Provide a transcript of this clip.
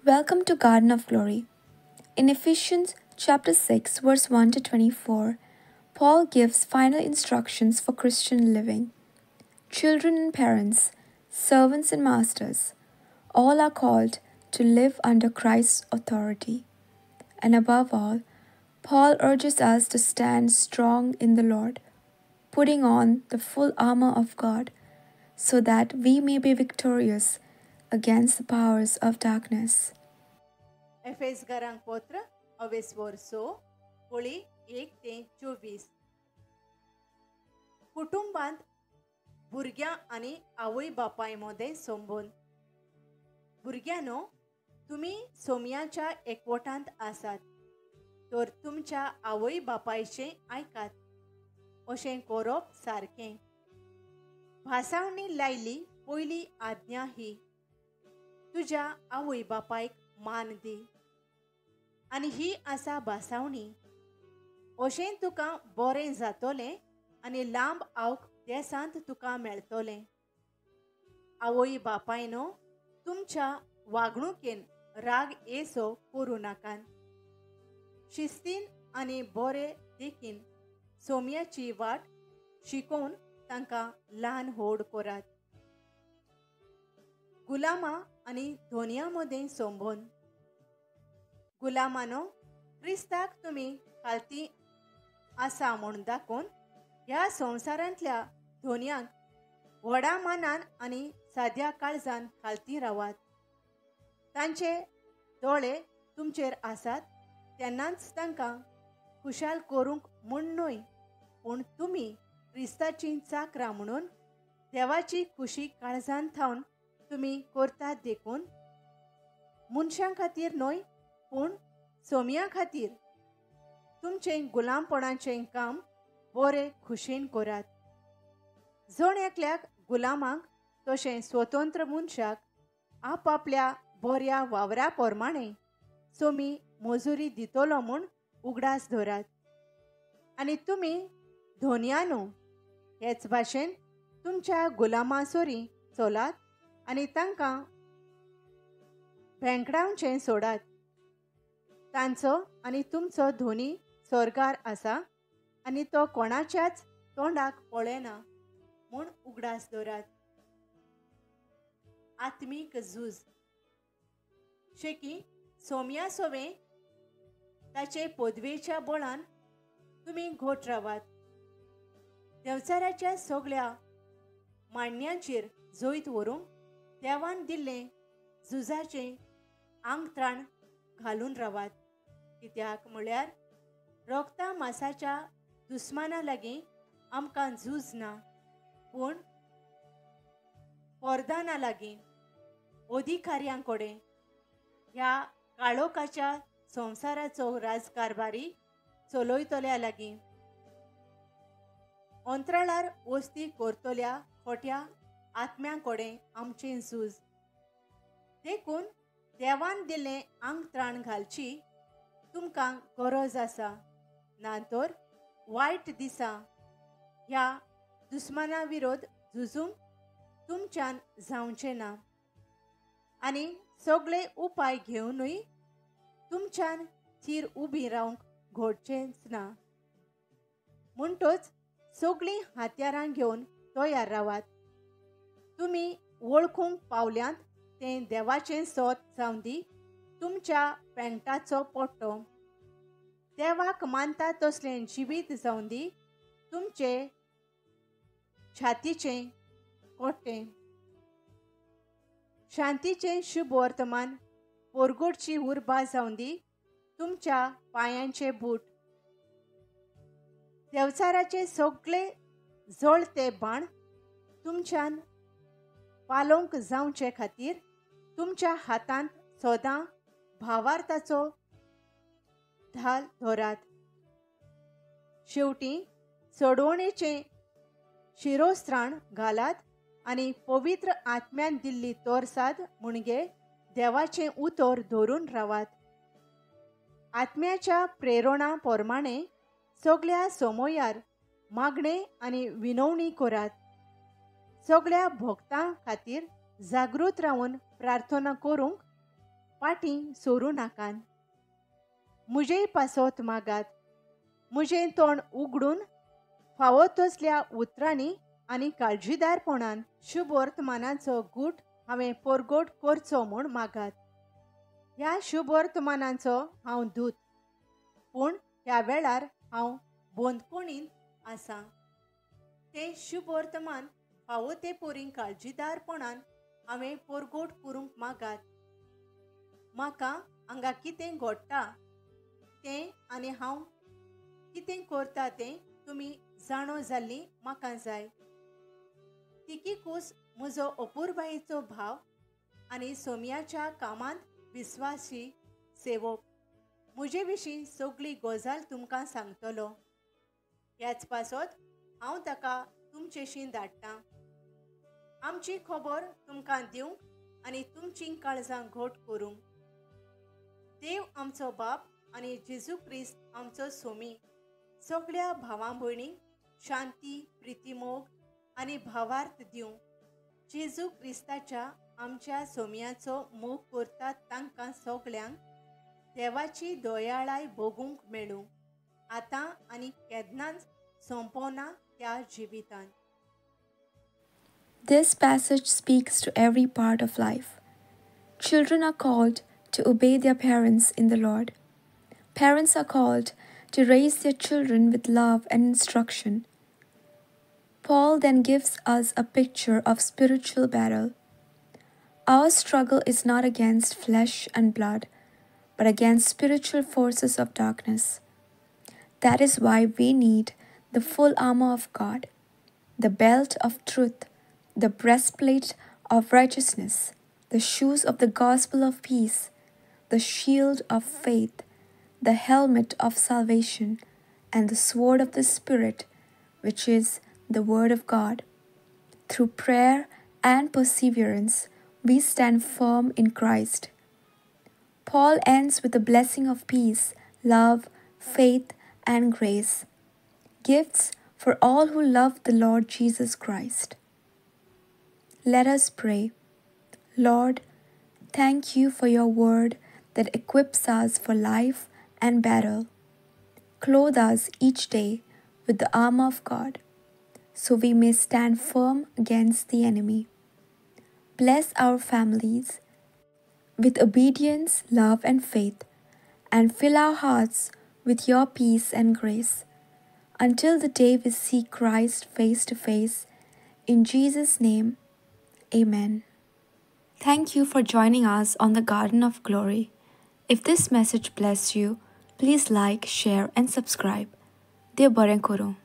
Welcome to Garden of Glory. In Ephesians chapter 6 verse 1 to 24, Paul gives final instructions for Christian living. Children and parents, servants and masters, all are called to live under Christ's authority. And above all, Paul urges us to stand strong in the Lord, putting on the full armor of God, so that we may be victorious against the powers of darkness. एफेसकारांक पत्र अवेस्वर so Holi 1 ते 24. कुटुंबांत भुरग्यां आनी आवय बापाय मदें संबंद. भुरग्यानो, तुमी सोमयाच्या एकवटांत आसात, तर तुमच्या आवय बापायचें आयकात, अशें करप सारकें. भासावणी लायली पयली आज्ञा ही, तुज्या आवय बापायक मान दी. आनी ही आसा भासावणी, अशें तुका बरें जातोलें आनी लांब आवक देसांत तुका मेळटोलें. आवय बापायनो, तुमच्या वागणुकेन राग येसो करूं नाकात. शिस्तीन आनी बरे देखीन सोमयाची वाट शिकोवन तांकां ल्हान व्हड करात. गुलामा आनी धोनया मदें संबंद. गुलामानो, क्रिस्ताक तुमी खालती आसा म्हूण दाखोवन ह्या संवसारांतल्या धोनयांक व्हडा मानान आनी साद्या काळजान खालती रावात. तांचे दोळे तुमचेर आसात तेन्नाच तांकां खुशाल करूंक म्हूण न्हय, पूण तुमी क्रिस्ताची चाकरां म्हणून देवाची खुशी काळजान थावन तुमी करतात देखून. मनशां खातीर न्हय, पूण सोमया खातीर तुमचें गुलामपणाचें काम बरें खुशेन करात. जण एकल्याक गुलामांक तशें स्वतंत्र मनशाक आपआपल्या बऱ्या वावरा प्रमाणें सोमी मजुरी दितलो म्हूण उगडास धरात. आनी तुमी धोनयानो, हेच भाशेन तुमच्या गुलामां सोरी चलात आनी तांकां भेंकडावचें सोडात. तांचो आनी तुमचो धोनी स्वर्गार आसा आनी तो कोणाच्याच तोंडाक पळयना म्हूण उगडास धरात. आत्मीक झूज. शेकी सोमया सोवें ताचे पदवेच्या बळान तुमी घोट रावात. देवचाराच्या सगळ्या मांडण्यांचेर जैत व्हरूंक देवान दिल्लें झुजाचें आंगत्राण घालून रावात. कित्याक म्हळ्यार रोगता मासाच्या दुस्माना लागीं आमकां झूज ना, पूण पोरदाना लागीं, अधिकाऱ्यां कडेन, ह्या काळोखाच्या संवसाराचो राजकारभारी चलयतल्या लागीं, अंतराळार वस्ती करतल्या खोट्या आत्म्यां कडेन आमचें झूज. देखून देवान दिल्लें आंगत्राण घालची तुमकां गरज आसा, ना तर वायट दिसा ह्या दुस्माना विरोध झुजूंक तुमच्यान जावचें ना. आनी सगळे उपाय घेवनूय तुमच्यान थीर उबी रावंक घडचेंच ना. म्हणटच सगळीं हात्यारां घेवन तयार रावात. तुमी वळखूंक पावल्यांत तें देवाचें सोत जावं दी तुमच्या पेंटाचो पट्टो. देवाक मानता तसलें जिवीत जावं दी तुमचे छातीचें कोट्टें. शांतीचें शुभ वर्तमान पोरगोटची उर्बा जावं दी तुमच्या पांयांचे बूट. देवचाराचे सगळे जळते बाण तुमच्यान पालोवंक जावचे खातीर तुमच्या हातांत सदां भावार्थाचो ढाल धरात. शेवटी सोडवणेचें शिरोस्त्राण घालात आनी पवित्र आत्म्यान दिल्ली तोरसाद म्हणजे देवाचें उतर धरून रावात. आत्म्याच्या प्रेरणा प्रमाणें सगळ्या समयार मागणे आनी विनवणी करात. सगळ्या भक्तां खातीर जागृत रावन प्रार्थना करूंक फाटीं सोरू नाकात. मुजेय पासत मागात. मुजें तोंड उगडून फावो तसल्या उतरांनी आनी काळजीदारपणान शुभ वर्तमानाचो गूट हांवें परगोट करचो म्हूण मागात. ह्या शुभ वर्तमानाचो हांव दूत, पूण ह्या वेळार हांव बंदकोणींत आसां. तें शुभ वर्तमान फावो ते पोरी काळजीदारपणान हांवें परगोट करूंक मागात. म्हाका हांगा कितें घडटा तें आनी हांव कितें करता तें तुमी जाणो जाल्ली म्हाका जाय. तिकिकूस म्हजो अपुरबायेचो भाव आनी सोम्याच्या कामांत विस्वासी सेवक म्हजे विशीं सगळी गजाल तुमकां सांगतलो. ह्याच पासत हांव ताका तुमचेशीं धाडटां. आमची खबर तुमकां दिवंक आनी तुमचीं काळजां घट करूंक. देव आमचो बाप आनी जेजू क्रिस्त आमचो सोमी सगळ्या भावां भयणींक शांती, प्रितीमोग आनी भावार्थ दिवं. जेजू क्रिस्ताच्या आमच्या सोम्याचो मोग करतात तांकां सगळ्यांक देवाची दयाळाय भोगूंक मेळूं, आतां आनी केन्नाच संपना त्या जिवितान. This passage speaks to every part of life. Children are called to obey their parents in the Lord. Parents are called to raise their children with love and instruction. Paul then gives us a picture of spiritual battle. Our struggle is not against flesh and blood, but against spiritual forces of darkness. That is why we need the full armor of God, the belt of truth, the breastplate of righteousness, the shoes of the gospel of peace, the shield of faith, the helmet of salvation, and the sword of the Spirit, which is the Word of God. Through prayer and perseverance, we stand firm in Christ. Paul ends with a blessing of peace, love, faith, and grace, gifts for all who love the Lord Jesus Christ. Let us pray. Lord, thank you for your word that equips us for life and battle. Clothe us each day with the armor of God, so we may stand firm against the enemy. Bless our families with obedience, love, and faith, and fill our hearts with your peace and grace, until the day we see Christ face to face. In Jesus' name, Amen. Thank you for joining us on the Garden of Glory. If this message blessed you, please like, share, and subscribe. Dear Baren Koro.